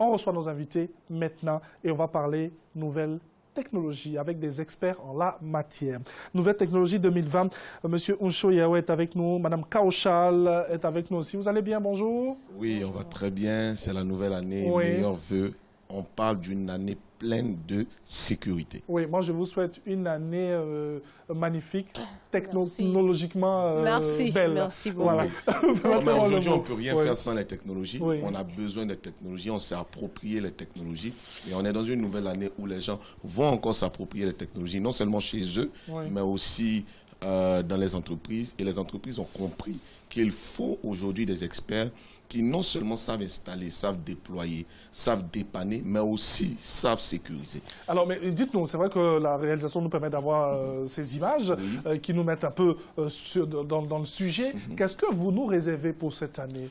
On reçoit nos invités maintenant et on va parler nouvelles technologies avec des experts en la matière. Nouvelle technologie 2020, Monsieur Unsho Yao est avec nous, Madame Kaushal est avec nous aussi. Vous allez bien, bonjour? Oui, on va très bien, c'est la nouvelle année, meilleurs vœux. On parle d'une année pleine de sécurité. Oui, moi je vous souhaite une année magnifique, technologiquement belle. Merci beaucoup. Voilà. Aujourd'hui, on ne peut rien faire sans les technologies. On a besoin des technologies, on s'est approprié les technologies. Et on est dans une nouvelle année où les gens vont encore s'approprier les technologies, non seulement chez eux, mais aussi dans les entreprises. Et les entreprises ont compris qu'il faut aujourd'hui des experts qui non seulement savent installer, savent déployer, savent dépanner, mais aussi savent sécuriser. Alors, mais dites-nous, c'est vrai que la réalisation nous permet d'avoir ces images qui nous mettent un peu dans le sujet. Qu'est-ce que vous nous réservez pour cette année?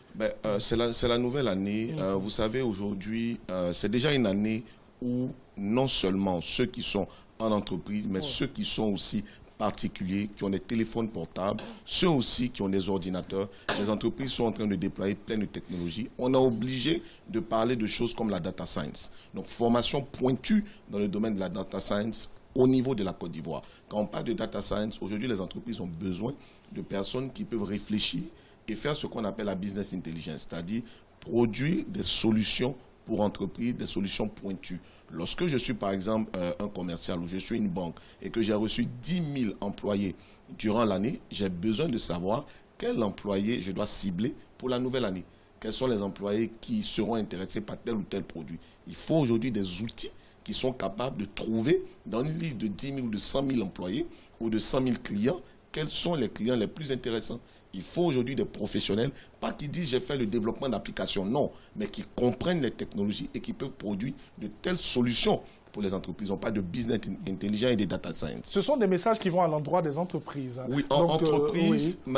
C'est la nouvelle année. Vous savez, aujourd'hui, c'est déjà une année où non seulement ceux qui sont en entreprise, mais ceux qui sont aussi particuliers, qui ont des téléphones portables, ceux aussi qui ont des ordinateurs. Les entreprises sont en train de déployer plein de technologies. On est obligé de parler de choses comme la data science. Donc, formation pointue dans le domaine de la data science au niveau de la Côte d'Ivoire. Quand on parle de data science, aujourd'hui, les entreprises ont besoin de personnes qui peuvent réfléchir et faire ce qu'on appelle la business intelligence, c'est-à-dire produire des solutions pour entreprises, des solutions pointues. Lorsque je suis par exemple un commercial ou je suis une banque et que j'ai reçu 10 000 employés durant l'année, j'ai besoin de savoir quel employé je dois cibler pour la nouvelle année. Quels sont les employés qui seront intéressés par tel ou tel produit. Il faut aujourd'hui des outils qui sont capables de trouver dans une liste de 10 000 ou de 100 000 employés ou de 100 000 clients, quels sont les clients les plus intéressants. Il faut aujourd'hui des professionnels, pas qui disent j'ai fait le développement d'applications, non, mais qui comprennent les technologies et qui peuvent produire de telles solutions pour les entreprises. On parle de business intelligent et de data science. Ce sont des messages qui vont à l'endroit des entreprises. Oui,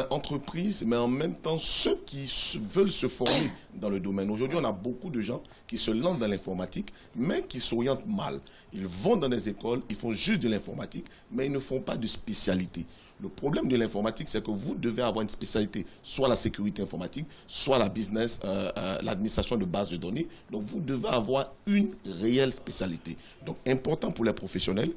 entreprises, mais en même temps ceux qui veulent se former dans le domaine. Aujourd'hui, on a beaucoup de gens qui se lancent dans l'informatique, mais qui s'orientent mal. Ils vont dans des écoles, ils font juste de l'informatique, mais ils ne font pas de spécialité. Le problème de l'informatique, c'est que vous devez avoir une spécialité, soit la sécurité informatique, soit la business, l'administration de bases de données. Donc, vous devez avoir une réelle spécialité. Donc, important pour les professionnels,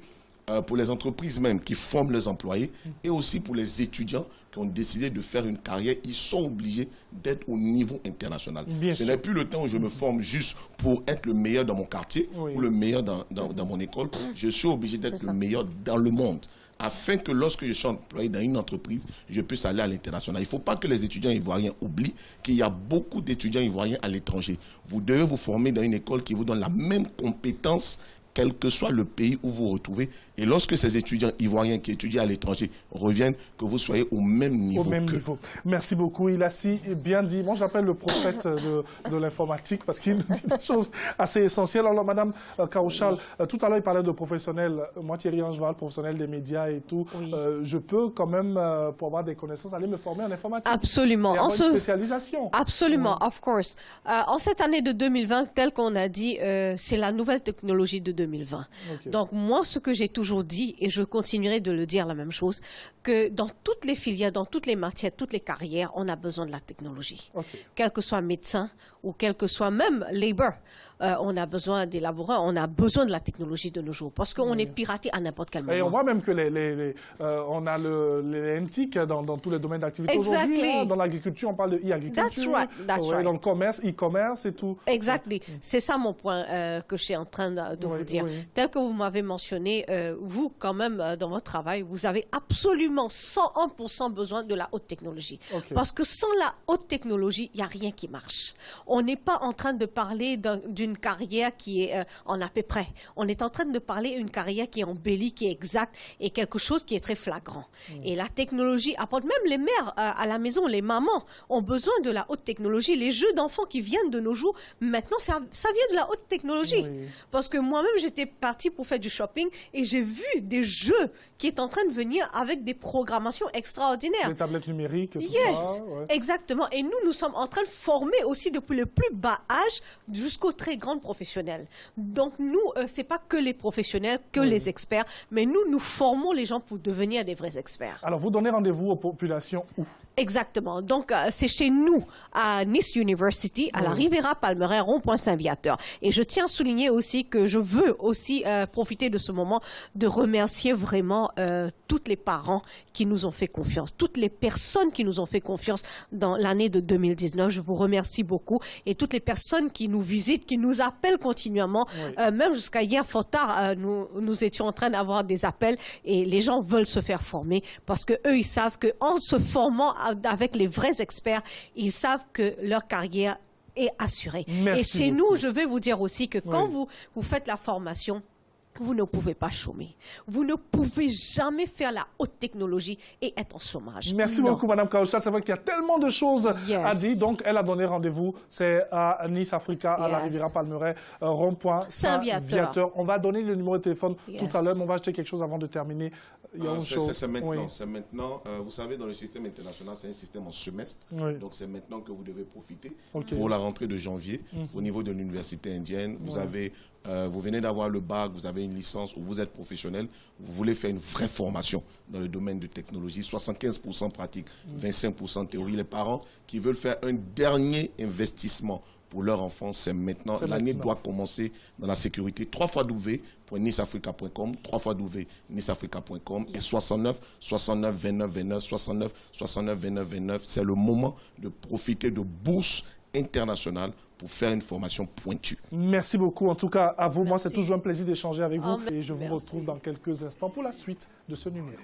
pour les entreprises même qui forment leurs employés et aussi pour les étudiants qui ont décidé de faire une carrière, ils sont obligés d'être au niveau international. Ce n'est plus le temps où je me forme juste pour être le meilleur dans mon quartier ou le meilleur dans mon école. Je suis obligé d'être le meilleur dans le monde, afin que lorsque je suis employé dans une entreprise, je puisse aller à l'international. Il ne faut pas que les étudiants ivoiriens oublient qu'il y a beaucoup d'étudiants ivoiriens à l'étranger. Vous devez vous former dans une école qui vous donne la même compétence, quel que soit le pays où vous vous retrouvez. Et lorsque ces étudiants ivoiriens qui étudient à l'étranger reviennent, que vous soyez au même niveau. Au même niveau. Merci beaucoup. Il a si bien dit. Moi, j'appelle le prophète de l'informatique parce qu'il nous dit des choses assez essentielles. Alors, Madame Kaushal, tout à l'heure, il parlait de professionnels. Moi, Thierry Angeval, professionnel des médias et tout. Je peux quand même, pour avoir des connaissances, aller me former en informatique. Absolument. Et avoir une spécialisation. Absolument, of course. En cette année de 2020, tel qu'on a dit, c'est la nouvelle technologie de 2020. Donc, moi, ce que j'ai toujours dit, et je continuerai de le dire la même chose, que dans toutes les filières, dans toutes les matières, toutes les carrières, on a besoin de la technologie. Quel que soit médecin ou quel que soit même labor, on a besoin des laborants, on a besoin de la technologie de nos jours parce qu'on est piraté à n'importe quel moment. Et on voit même que on a les NTIC dans tous les domaines d'activité aujourd'hui. Dans l'agriculture, on parle de e-agriculture. That's right. Dans le commerce, e-commerce et tout. Exactly. C'est ça mon point que je suis en train de vous dire. Tel que vous m'avez mentionné, vous, quand même, dans votre travail, vous avez absolument 101% besoin de la haute technologie. Parce que sans la haute technologie, il n'y a rien qui marche. On n'est pas en train de parler d'une carrière qui est en à peu près. On est en train de parler d'une carrière qui est embellie, qui est exacte et quelque chose qui est très flagrant. Et la technologie apporte, même les mères à la maison, les mamans ont besoin de la haute technologie. Les jeux d'enfants qui viennent de nos jours, maintenant, ça vient de la haute technologie. Parce que moi-même, j'étais partie pour faire du shopping et j'ai vu des jeux qui est en train de venir avec des programmations extraordinaires. Les tablettes numériques, tout yes, ça. Ouais. Exactement. Et nous sommes en train de former aussi depuis le plus bas âge jusqu'aux très grandes professionnels. Donc nous, c'est pas que les professionnels, que les experts, mais nous formons les gens pour devenir des vrais experts. Alors, vous donnez rendez-vous aux populations où? Exactement. Donc, c'est chez nous, à Nice University, à la Riviera Palmeraie, rond-point Saint-Viateur. Et je tiens à souligner aussi que je veux aussi profiter de ce moment de remercier vraiment tous les parents qui nous ont fait confiance, toutes les personnes qui nous ont fait confiance dans l'année de 2019. Je vous remercie beaucoup. Et toutes les personnes qui nous visitent, qui nous appellent continuellement, même jusqu'à hier fort tard, nous étions en train d'avoir des appels et les gens veulent se faire former parce que eux, ils savent qu'en se formant avec les vrais experts, ils savent que leur carrière est assurée. Merci et chez beaucoup. nous, je vais vous dire aussi que quand vous faites la formation, vous ne pouvez pas chômer. Vous ne pouvez jamais faire la haute technologie et être en chômage. Merci beaucoup, Madame Kaouchal. C'est vrai qu'il y a tellement de choses à dire. Donc, elle a donné rendez-vous. C'est à Nice Africa, à la Riviera Palmeraie, rond-point Saint-Viateur. On va donner le numéro de téléphone tout à l'heure, mais on va acheter quelque chose avant de terminer. C'est maintenant. C'est maintenant. Vous savez, dans le système international, c'est un système en semestre. Donc, c'est maintenant que vous devez profiter. Pour la rentrée de janvier, au niveau de l'université indienne, vous venez d'avoir le bac, vous avez une licence ou vous êtes professionnel, vous voulez faire une vraie formation dans le domaine de technologie, 75% pratique, 25% théorie. Les parents qui veulent faire un dernier investissement pour leur enfant, c'est maintenant. L'année doit commencer dans la sécurité. www.niceafrica.com, www.niceafrica.com et 69 69 29 29 69 69 29 29. C'est le moment de profiter de bourses internationales pour faire une formation pointue. Merci beaucoup. En tout cas, à vous. Moi, c'est toujours un plaisir d'échanger avec vous. Et je vous retrouve dans quelques instants pour la suite de ce numéro.